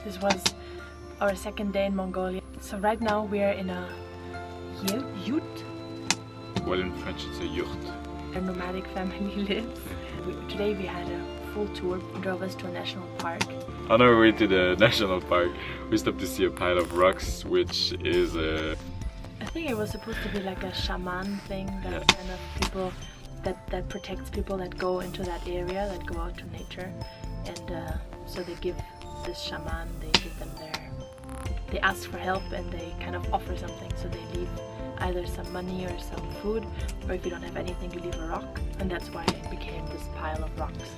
This was our second day in Mongolia. So right now we are in a yurt. Well, in French it's a yurt. A nomadic family lives. Today we had a full tour. It drove us to a national park. On our way to the national park, we stopped to see a pile of rocks, which is a... I think it was supposed to be like a shaman thing that kind of people that protects people that go into that area, that go out to nature, and so they give this shaman, they give them they ask for help and they kind of offer something, so they leave either some money or some food, or if you don't have anything you leave a rock, and that's why it became this pile of rocks.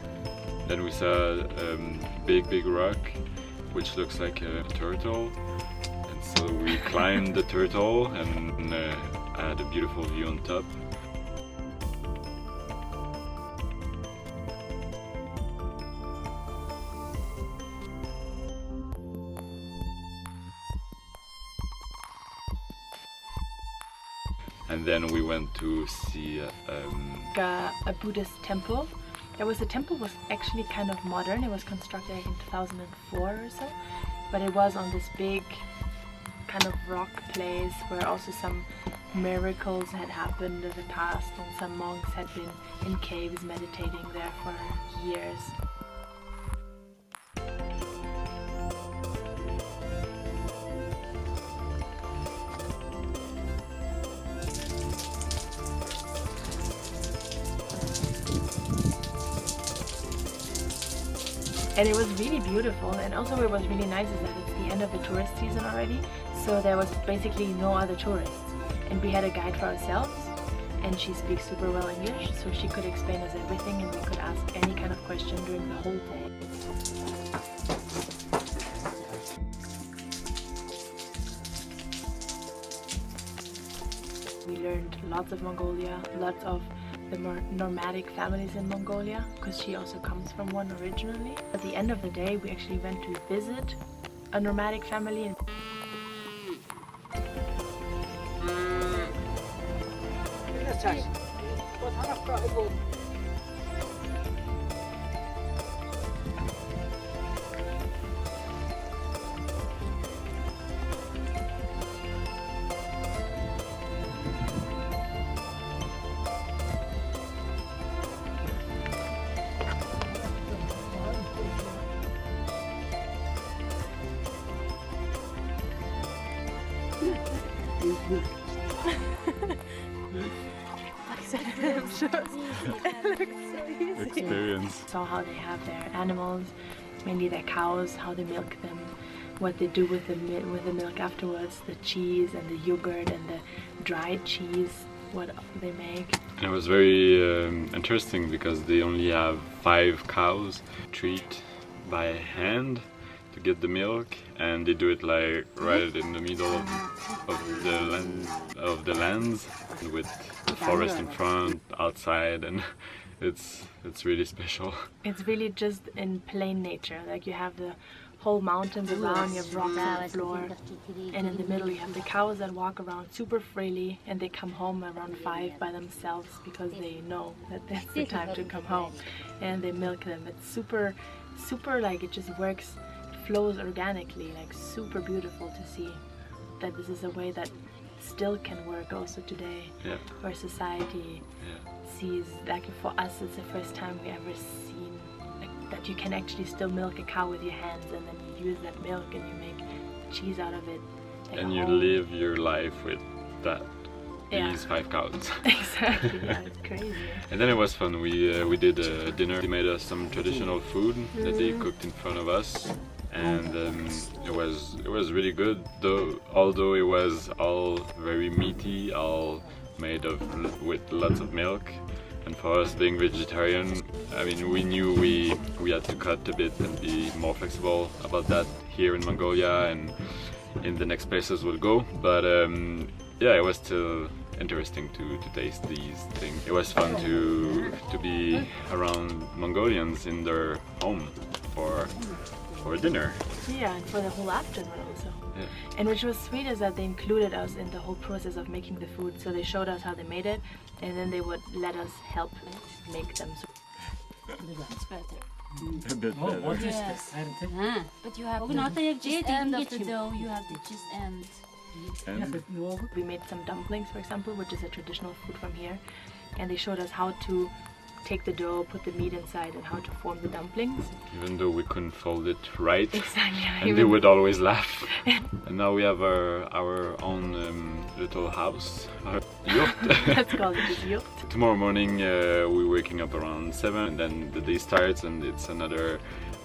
Then we saw a big rock, which looks like a turtle, and so we climbed the turtle and had a beautiful view on top. And then we went to see a Buddhist temple. The temple was actually kind of modern. It was constructed in 2004 or so, but it was on this big kind of rock place where also some miracles had happened in the past, and some monks had been in caves meditating there for years. And it was really beautiful, and also what was really nice is that it's the end of the tourist season already, so there was basically no other tourists. And we had a guide for ourselves, and she speaks super well English, so she could explain us everything and we could ask any kind of question during the whole day. We learned lots of Mongolia, lots of the more nomadic families in Mongolia, because she also comes from one originally. At the end of the day, we actually went to visit a nomadic family. experience. Saw how they have their animals, mainly their cows, how they milk them, what they do with the milk afterwards, the cheese and the yogurt and the dried cheese, what they make. And it was very interesting because they only have 5 cows, treat by hand to get the milk, and they do it like right in the middle of the lands with the forest in front, outside, and it's really special. It's really just in plain nature, like you have the whole mountains around, you have rocks on the floor, and in the middle you have the cows that walk around super freely, and they come home around 5 by themselves because they know that that's the time to come home, and they milk them. It's super like it just works, flows organically, like super beautiful to see that this is a way that still can work also today, where society sees, like for us it's the first time we ever seen like, that you can actually still milk a cow with your hands, and then you use that milk and you make cheese out of it. Like and you live your life with that. These 5 cows. Exactly, yeah, it's crazy. And then it was fun. We did a dinner. They made us some traditional food that they cooked in front of us, and it was really good. Although it was all very meaty, all made with lots of milk. And for us being vegetarian, I mean, we knew we had to cut a bit and be more flexible about that here in Mongolia and in the next places we'll go. But yeah, it was still interesting to taste these things. It was fun to be around Mongolians in their home for dinner. Yeah, and for the whole afternoon also. Yeah. And which was sweet is that they included us in the whole process of making the food. So they showed us how they made it, and then they would let us help make them. So A bit Oh, better. what is Yes. the But you have Not the just just end end of of the the dough, dough, you have the just end. And We made some dumplings, for example, which is a traditional food from here, and they showed us how to take the dough, put the meat inside, and how to form the dumplings. even though we couldn't fold it right, Exactly. and they would always laugh. And now we have our own little house, our yurt. Let's call it the yurt. Tomorrow morning we're waking up around 7, and then the day starts, and it's another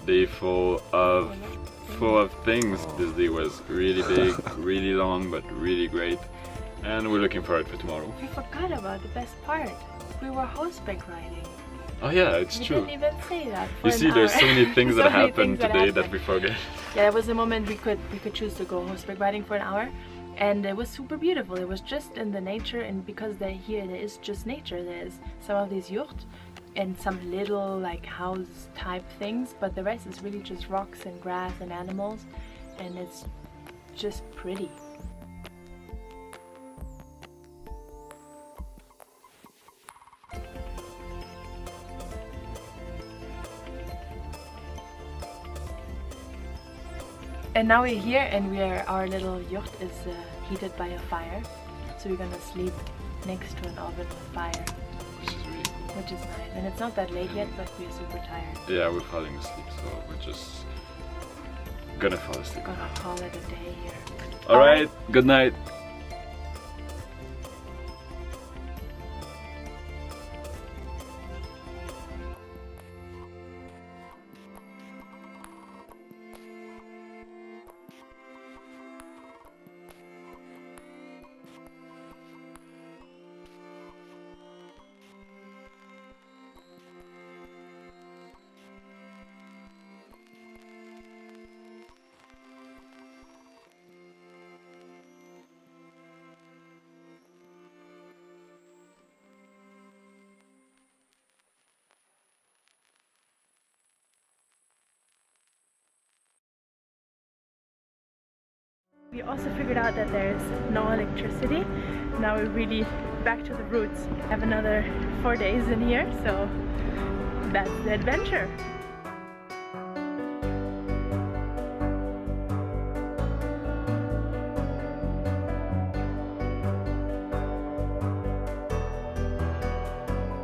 day full of things. This day was really big, really long, but really great, and we're looking forward for tomorrow. We forgot about the best part. We were horseback riding. Oh yeah, it's We true. didn't even say that. For You an see, there's hour. so many things So that many happened things that today that happened. we forget. Yeah, there was a moment we could choose to go horseback riding for an hour, and it was super beautiful. It was just in the nature, and because there is just nature. There's some of these yurts and some little like house type things, but the rest is really just rocks and grass and animals, and it's just pretty. And now we're here, and our little yurt is heated by a fire, so we're gonna sleep next to an oven with fire, Which is really cool. which is nice. And it's not that late yet, but we're super tired. Yeah, we're falling asleep, so we're just gonna fall asleep. Gonna call it a day here. Alright, good night. We also figured out that there's no electricity. Now we're really back to the roots. Have another 4 days in here, so that's the adventure.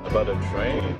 About a train.